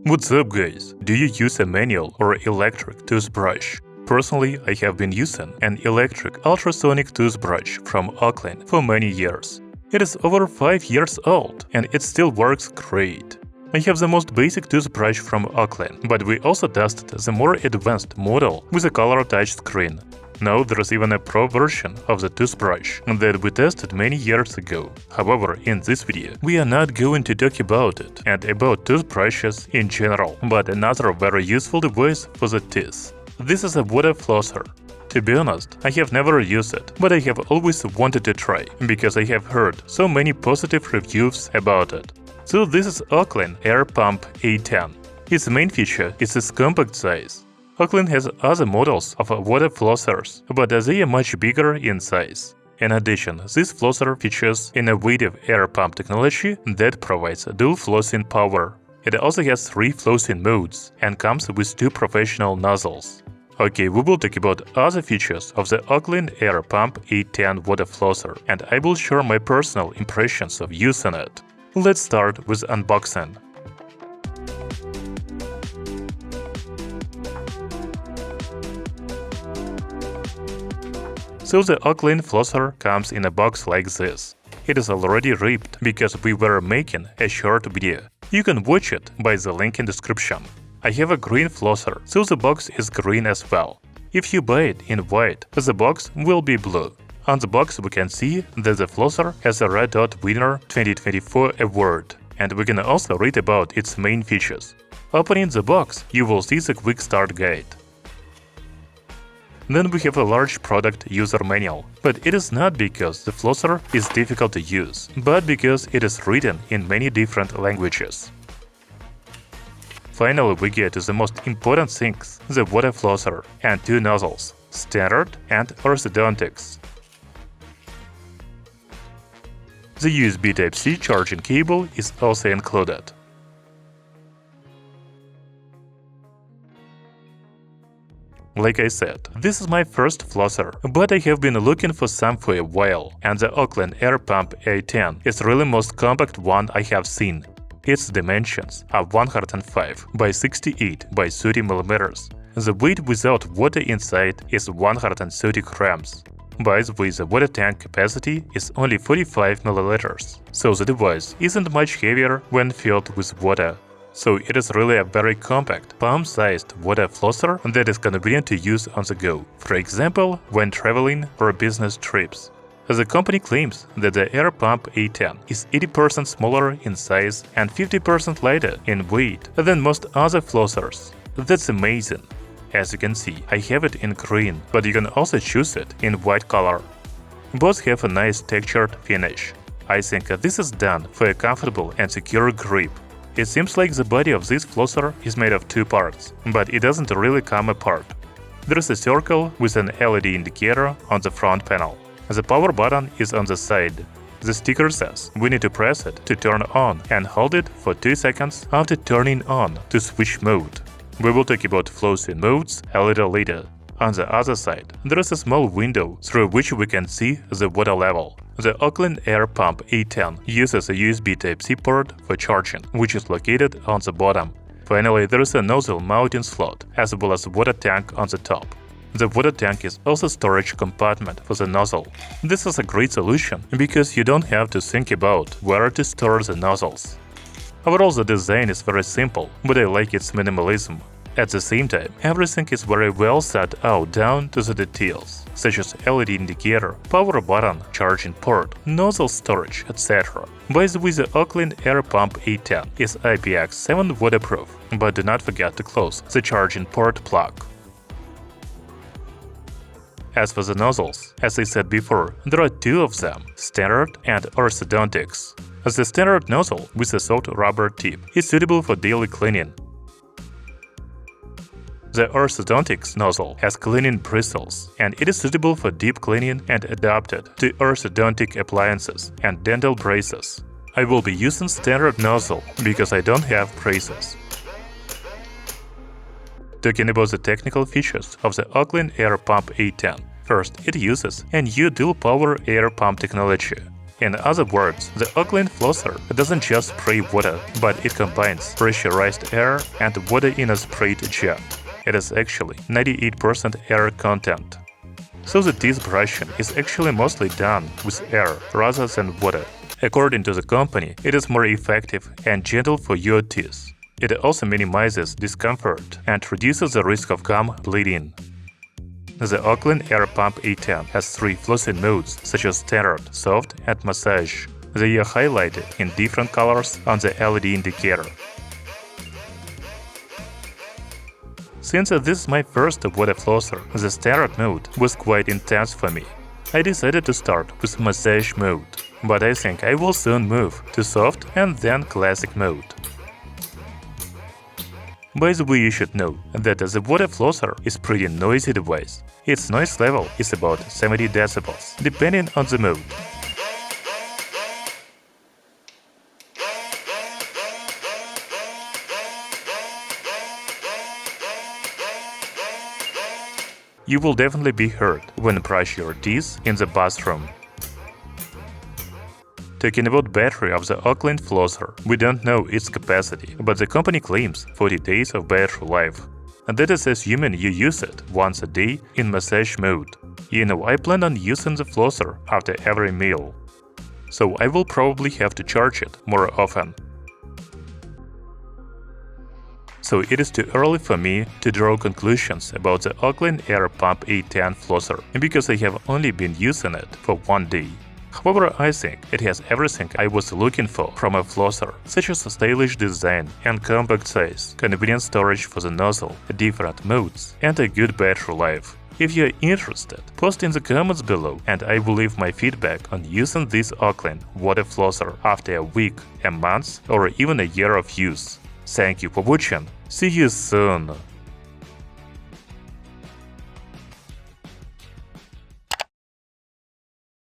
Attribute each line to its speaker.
Speaker 1: What's up guys, do you use a manual or electric toothbrush? Personally, I have been using an electric ultrasonic toothbrush from Oclean for many years. It is over 5 years old and it still works great. I have the most basic toothbrush from Oclean, but we also tested the more advanced model with a color touch screen. Now there is even a pro version of the toothbrush that we tested many years ago. However, in this video, we are not going to talk about it and about toothbrushes in general, but another very useful device for the teeth. This is a water flosser. To be honest, I have never used it, but I have always wanted to try, because I have heard so many positive reviews about it. So this is Oclean AirPump A10. Its main feature is its compact size. Oclean has other models of water flossers, but they are much bigger in size. In addition, this flosser features innovative AirPump technology that provides dual flossing power. It also has 3 flossing modes and comes with 2 professional nozzles. Okay, we will talk about other features of the Oclean AirPump A10 water flosser, and I will share my personal impressions of using it. Let's start with unboxing. So the Oclean flosser comes in a box like this. It is already ripped because we were making a short video. You can watch it by the link in description. I have a green flosser, so the box is green as well. If you buy it in white, the box will be blue. On the box we can see that the flosser has a Red Dot Winner 2024 award, and we can also read about its main features. Opening the box, you will see the quick start guide. Then we have a large product user manual, but it is not because the flosser is difficult to use, but because it is written in many different languages. Finally, we get to the most important things: the water flosser and 2 nozzles, standard and orthodontics. The USB Type-C charging cable is also included. Like I said, this is my first flosser, but I have been looking for some for a while, and the Oclean AirPump A10 is really most compact one I have seen. Its dimensions are 105 by 68 by 30 mm. The weight without water inside is 130 grams. By the way, the water tank capacity is only 45 ml, so the device isn't much heavier when filled with water. So it is really a very compact, palm-sized water flosser that is convenient to use on the go, for example, when traveling or business trips. The company claims that the AirPump A10 is 80% smaller in size and 50% lighter in weight than most other flossers. That's amazing. As you can see, I have it in green, but you can also choose it in white color. Both have a nice textured finish. I think this is done for a comfortable and secure grip. It seems like the body of this flosser is made of 2 parts, but it doesn't really come apart. There is a circle with an LED indicator on the front panel. The power button is on the side. The sticker says we need to press it to turn on and hold it for 2 seconds after turning on to switch mode. We will talk about Flossing Modes a little later. On the other side, there is a small window through which we can see the water level. The Oclean AirPump A10 uses a USB Type-C port for charging, which is located on the bottom. Finally, there is a nozzle mounting slot, as well as a water tank on the top. The water tank is also a storage compartment for the nozzle. This is a great solution, because you don't have to think about where to store the nozzles. Overall, the design is very simple, but I like its minimalism. At the same time, everything is very well set out down to the details, such as LED indicator, power button, charging port, nozzle storage, etc. By the way, the Oclean AirPump A10 is IPX7 waterproof, but do not forget to close the charging port plug. As for the nozzles, as I said before, there are 2 of them, standard and orthodontics. The standard nozzle with a soft rubber tip is suitable for daily cleaning. The orthodontics nozzle has cleaning bristles, and it is suitable for deep cleaning and adapted to orthodontic appliances and dental braces. I will be using standard nozzle because I don't have braces. Talking about the technical features of the Oclean AirPump A10, first, it uses a new dual-power air pump technology. In other words, the Oclean Flosser doesn't just spray water, but it combines pressurized air and water in a sprayed jet. It is actually 98% air content. So the teeth brushing is actually mostly done with air rather than water. According to the company, it is more effective and gentle for your teeth. It also minimizes discomfort and reduces the risk of gum bleeding. The Oclean AirPump A10 has 3 flossing modes such as standard, soft, and massage. They are highlighted in different colors on the LED indicator. Since this is my first water flosser, the standard mode was quite intense for me. I decided to start with massage mode, but I think I will soon move to soft and then classic mode. By the way, you should know that the water flosser is pretty noisy device. Its noise level is about 70 decibels, depending on the mode. You will definitely be heard when brush your teeth in the bathroom. Talking about battery of the Oclean Flosser, we don't know its capacity, but the company claims 40 days of battery life. And that is assuming you use it once a day in massage mode. You know, I plan on using the flosser after every meal, so I will probably have to charge it more often. So it is too early for me to draw conclusions about the Oclean AirPump A10 flosser, because I have only been using it for 1 day. However, I think it has everything I was looking for from a flosser, such as a stylish design and compact size, convenient storage for the nozzle, different modes, and a good battery life. If you are interested, post in the comments below and I will leave my feedback on using this Oclean water flosser after a week, a month, or even a year of use. Thank you for watching. See you soon!